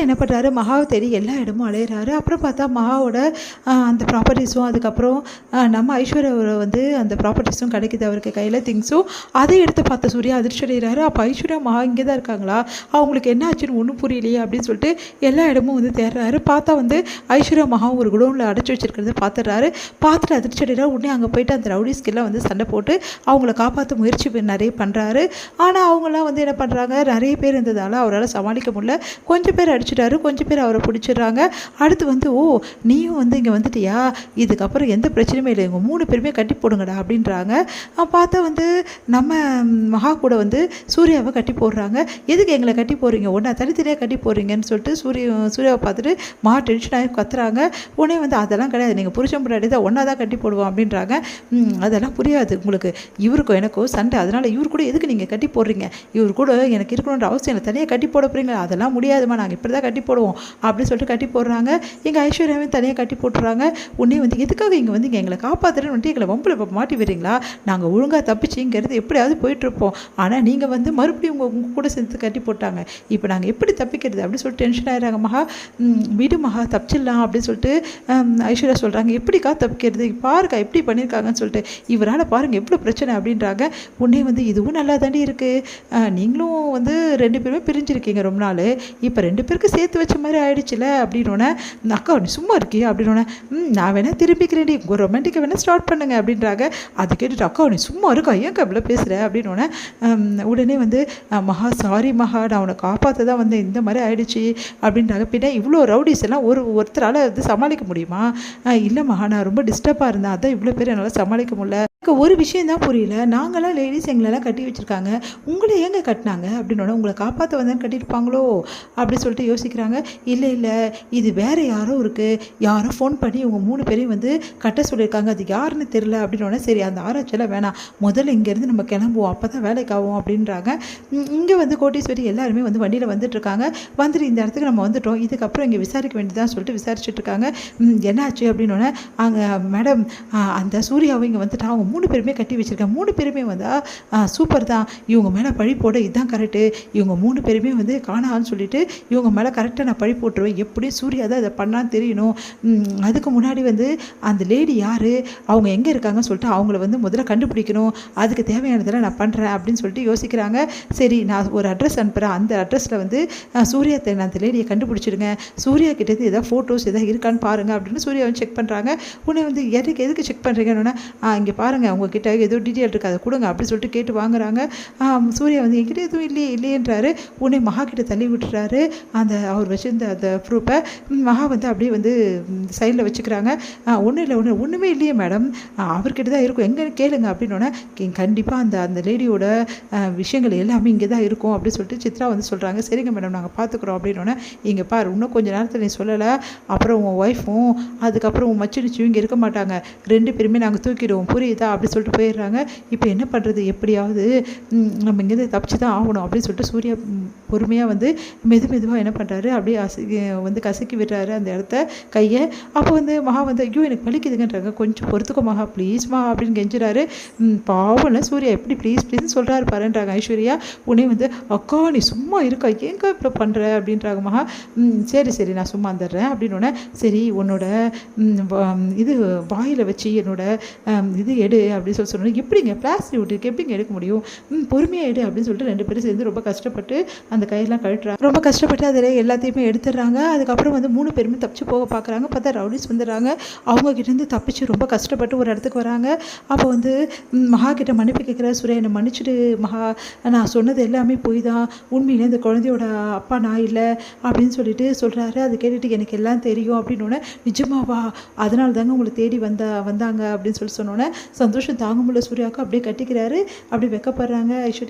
என்ன பண்ணுறாரு, மகாவை தேடி எல்லா இடமும் அலையிறாரு. அப்புறம் பார்த்தா மகாவோட அந்த ப்ராப்பர்ட்டிஸும் அதுக்கப்புறம் நம்ம ஐஸ்வர்யாவோட வந்து அந்த ப்ராப்பர்ட்டிஸும் கிடைக்குது அவருக்கு கையில், திங்ஸும். அதை எடுத்து பார்த்த சூர்யா அதிர்ச்சி அடைகிறாரு. அப்போ ஐஸ்வர்யா மகா இங்கே தான் இருக்காங்களா, அவங்களுக்கு என்ன ஆச்சுன்னு ஒன்றும் புரியலையே அப்படின்னு சொல்லிட்டு எல்லா இடமும் வந்து தேடுறாரு. பார்த்தா வந்து ஐஸ்வர்யா மகா ஒரு குடோனில் அடைச்சி வச்சிருக்கிறத பார்த்துடுறாரு. பார்த்துட்டு அதிர்ச்சி அடைகிறாரு. உடனே அங்கே போயிட்டு அந்த ரவுடிஸ்கெல்லாம் வந்து சண்டை போட்டு அவங்கள காப்பாற்ற முயற்சி நிறைய பண்ணுறாரு. ஆனால் அவங்களாம் வந்து என்ன பண்ணுறாங்க, நிறைய பேர் இருந்ததால் அவரால் சமாளிக்க முடியல. கொஞ்சம் பேர் அடிச்சிட்டாரு, கொஞ்சம் பேர் அவரை பிடிச்சிடுறாங்க. அடுத்து வந்து ஓ நீயும் வந்து இங்கே வந்துட்டியா, இதுக்கப்புறம் எந்த பிரச்சனையுமே இல்லை, இவங்க 3 பேருமே கட்டி போடுங்கடா அப்படின்றாங்க. பார்த்தா வந்து நம்ம மகா கூட வந்து சூர்யாவை கட்டி போடுறாங்க. எதுக்கு எங்களை கட்டி போடுறீங்க, ஒன்றா தனித்தனியாக கட்டி போடுறீங்கன்னு சொல்லிட்டு சூர்யாவை பார்த்துட்டு மகா டென்ஷனாகி கத்துறாங்க. உடனே வந்து அதெல்லாம் கிடையாது, நீங்கள் புருஷன் முன்னாடி தான் ஒன்றா தான் கட்டி போடுவோம் அப்படின்றாங்க. அதெல்லாம் புரியாது உங்களுக்கு, இவருக்கும் எனக்கும் சண்டை, அதனால் இவர் கூட எதுக்கு நீங்கள் கட்டி போடுறீங்க, இவர் கூட எனக்கு இருக்கணுன்ற அவசியம் இல்லை, தனியாக கட்டி போட போகிறீங்களா, அதெல்லாம் முடியாதுமா, நாங்கள் இப்படி தான் கட்டி போடுவோம் அப்படின்னு சொல்லிட்டு கட்டி போடுறாங்க. எங்கள் ஐஸ்வர்யாவையும் தனியாக கட்டி போட்டுறாங்க. உடனே வந்து எதுக்காக இங்கே வந்து எங்களை காப்பாற்றுறேன்னு வந்துட்டு எங்களை வம்பில் மாட்டி விடுறீங்களா, நாங்கள் ஒழுங்காக தப்பிச்சிங்கிறது எப்படியாவது போயிட்டுருப்போம், ஆனால் நீங்கள் வந்து மறுபடியும் உங்கள் கூட சேர்த்து கட்டி போட்டாங்க, இப்போ நாங்கள் எப்படி தப்பிக்கிறது அப்படின்னு சொல்லிட்டு டென்ஷன் ஆகிறாங்க. மகா விடு மகா தப்பிச்சிடலாம் அப்படின்னு சொல்லிட்டு ஐஸ்வர்யா சொல்கிறாங்க. எப்படிக்கா தப்பிக்கிறது, பாருக்கா எப்படி பண்ணியிருக்காங்கன்னு சொல்லிட்டு, இவரால் பாருங்கள் எவ்வளோ பிரச்சனை அப்படின்றாங்க. உடனே வந்து இதுவும் நல்லா தாண்டி இருக்குது, நீங்களும் வந்து 2 பேருமே பிரிஞ்சிருக்கீங்க ரொம்ப நாள், இப்போ 2 பேருக்கு சேர்த்து வச்ச மாதிரி ஆயிடுச்சுல அப்படின்னோடனே, அக்கா நீ சும்மா இருக்கியா அப்படின்னோடனே, நான் வேணால் திரும்பிக்கிறேன்டி, உங்கள் ரொமான்டிக்கை வேணால் ஸ்டார்ட் பண்ணுங்க அப்படின்றாங்க. அது கேட்டுட்டு அக்கா நீ சும்மா இருக்கா, ஏன் இவ்வளோ பேசுகிற அப்படின்னோடனே உடனே வந்து மகா சாரி மகா, நான் உன்னை காப்பாற்ற தான் வந்து இந்த மாதிரி ஆயிடுச்சு அப்படின்றாங்க. பின்ன இவ்வளோ ரவுடிஸ் எல்லாம் ஒருத்தரால் வந்து சமாளிக்க முடியுமா, இல்லை மகா நான் ரொம்ப டிஸ்டர்பாக இருந்தேன், அதான் இவ்வளோ பேர் என்னால் சமாளிக்க முடியல, ஒரு விஷயம் தான் புரியல, நாங்களாம் லேடிஸ் எங்களெல்லாம் கட்டி வச்சுருக்காங்க, உங்களை ஏங்க கட்டினாங்க அப்படின்னோட, உங்களை காப்பாற்ற வந்தேன்னு கட்டியிருப்பாங்களோ அப்படி சொல்லிட்டு யோசிக்கிறாங்க. இல்லை இல்லை இது வேறு யாரோ இருக்குது, யாரோ ஃபோன் பண்ணி இவங்க 3 பேரையும் வந்து கட்ட சொல்லியிருக்காங்க, அது யாருன்னு தெரில அப்படின்னோடனே, சரி அந்த ஆராய்ச்சியெல்லாம் வேணாம், முதல்ல இங்கேருந்து நம்ம கிளம்புவோம், அப்போ தான் வேலைக்கு ஆகும் அப்படின்றாங்க. இங்கே வந்து கோட்டீஸ்வரி எல்லாருமே வந்து வண்டியில் வந்துட்டுருக்காங்க. வந்துட்டு இந்த இடத்துக்கு நம்ம வந்துட்டோம், இதுக்கப்புறம் இங்கே விசாரிக்க வேண்டியதான் சொல்லிட்டு விசாரிச்சுட்டு இருக்காங்க. என்னாச்சு அப்படின்னோடனே, அங்கே மேடம் அந்த சூர்யாவை இங்கே வந்துட்டு அவங்க 3 பேருமே கட்டி வச்சுருக்கேன், 3 பேருமே வந்து சூப்பர் தான், இவங்க மேலே பழி போட இதுதான் கரெக்டு, இவங்க 3 பேருமே வந்து காணான்னு சொல்லிட்டு இவங்க மேலே கரெக்டாக நான் பழி போட்டுருவேன், எப்படி சூர்யா தான் இதை பண்ணான்னு தெரியணும், அதுக்கு முன்னாடி வந்து அந்த லேடி யார், அவங்க எங்கே இருக்காங்கன்னு சொல்லிட்டு அவங்கள வந்து முதல்ல கண்டுபிடிக்கணும், அதுக்கு தேவையானதெல்லாம் நான் பண்ணுறேன் அப்படின்னு சொல்லிட்டு யோசிக்கிறாங்க. சரி நான் ஒரு அட்ரஸ் அனுப்புகிறேன், அந்த அட்ரஸில் வந்து சூர்யா அந்த லேடியை கண்டுபிடிச்சிடுங்க, சூர்யா கிட்டேருந்து எதாவது ஃபோட்டோஸ் எதாவது இருக்கான்னு பாருங்கள் அப்படின்னு சூர்யா வந்து செக் பண்ணுறாங்க. உடனே வந்து எதுக்கு செக் பண்ணுறீங்கன்னு, இங்கே பாருங்கள் உங்ககிட்ட ஏதோ டீட்டெயில் இருக்குது அதை கொடுங்க அப்படின்னு சொல்லிட்டு கேட்டு வாங்குறாங்க. சூர்யா வந்து என்கிட்ட எதுவும் இல்லையேன்றாரு. உடனே மகா கிட்ட தள்ளி விட்டுறாரு அந்த அவர் வச்சிருந்த அந்த ப்ரூஃபை. மகா வந்து அப்படியே வந்து சைடில் வச்சுக்கிறாங்க. ஒன்றுமே இல்லையே மேடம், அவர்கிட்ட தான் இருக்கும், எங்கன்னு கேளுங்க அப்படின்னோடனே, கண்டிப்பாக அந்த லேடியோட விஷயங்கள் எல்லாமே இங்கே தான் இருக்கும் அப்படின்னு சொல்லிட்டு சித்ரா வந்து சொல்கிறாங்க. சரிங்க மேடம் நாங்கள் பார்த்துக்குறோம் அப்படின்னோடனே, இங்கே பாரு இன்னும் கொஞ்சம் நேரத்தில் நீ சொல்லலை, அப்புறம் உன் ஒய்ஃபும் அதுக்கப்புறம் உன் மச்சினிச்சும் இங்கே இருக்க மாட்டாங்க, 2 பேருமே நாங்கள் தூக்கிடுவோம் புரியுதா அப்படி சொல்லிட்டு போயிடுறாங்க. இப்போ என்ன பண்ணுறது, எப்படியாவது நம்ம இங்கேருந்து தப்பிச்சு தான் ஆகணும் அப்படின்னு சொல்லிட்டு சூர்யா பொறுமையாக வந்து மெதுவாக என்ன பண்ணுறாரு, அப்படியே வந்து கசக்கி விடுறாரு அந்த இடத்த கையை. அப்போ வந்து மகா வந்து ஐயோ எனக்கு வலிக்குதுங்கன்றாங்க. கொஞ்சம் பொறுத்துக்கோ மகா ப்ளீஸ்மா அப்படின்னு கெஞ்சுறாரு. பாவம்ல சூர்யா எப்படி ப்ளீஸ்னு சொல்கிறாரு பாருன்றாங்க ஐஸ்வர்யா. உடனே வந்து அக்கா நீ சும்மா இருக்கா, ஏங்க இப்போ பண்ணுற அப்படின்றாங்க மகா. சரி நான் சும்மா வந்துடுறேன் அப்படின்னோடனே, சரி உன்னோட இது வாயில் வச்சு என்னோட இது எடு அப்படின்னு சொன்னோம். எப்படிங்க பிளாஸ்டிக் விட்டுருக்கு எப்படிங்க எடுக்க முடியும், பொறுமையாக எடு அப்படின்னு சொல்லிட்டு 2 பேரும் சேர்ந்து ரொம்ப கஷ்டப்பட்டு அந்த கையெல்லாம் கழட்டுறாங்க. ரொம்ப கஷ்டப்பட்டு அதில் எல்லாத்தையுமே எடுத்துடுறாங்க. அதுக்கப்புறம் வந்து 3 பேருமே தப்பிச்சு போக பார்க்குறாங்க. பார்த்தா ரவுடிஸ் வந்துடுறாங்க. அவங்ககிட்டேருந்து தப்பிச்சு ரொம்ப கஷ்டப்பட்டு ஒரு இடத்துக்கு வராங்க. அப்போ வந்து மகா கிட்ட மன்னிப்பு கேட்குற சூர்யா, என்னை மன்னிச்சுடு மகா, நான் சொன்னது எல்லாமே போய் தான், உண்மையிலே இந்த குழந்தையோட அப்பா நான் இல்லை அப்படின்னு சொல்லிட்டு சொல்கிறாரு. அது கேட்டுட்டு எனக்கு எல்லாம் தெரியும் அப்படின்னோடனே, நிஜமாவா, அதனால தாங்க உங்களை தேடி வந்தாங்க அப்படின்னு சொல்லி சொன்னோன்னே சந்தோஷம் தாங்க முடியல சூர்யாவுக்கு. அப்படியே கட்டிக்கிறாரு. அப்படியே வெக்கப்படுறாங்க ஐஸ்வர்யா.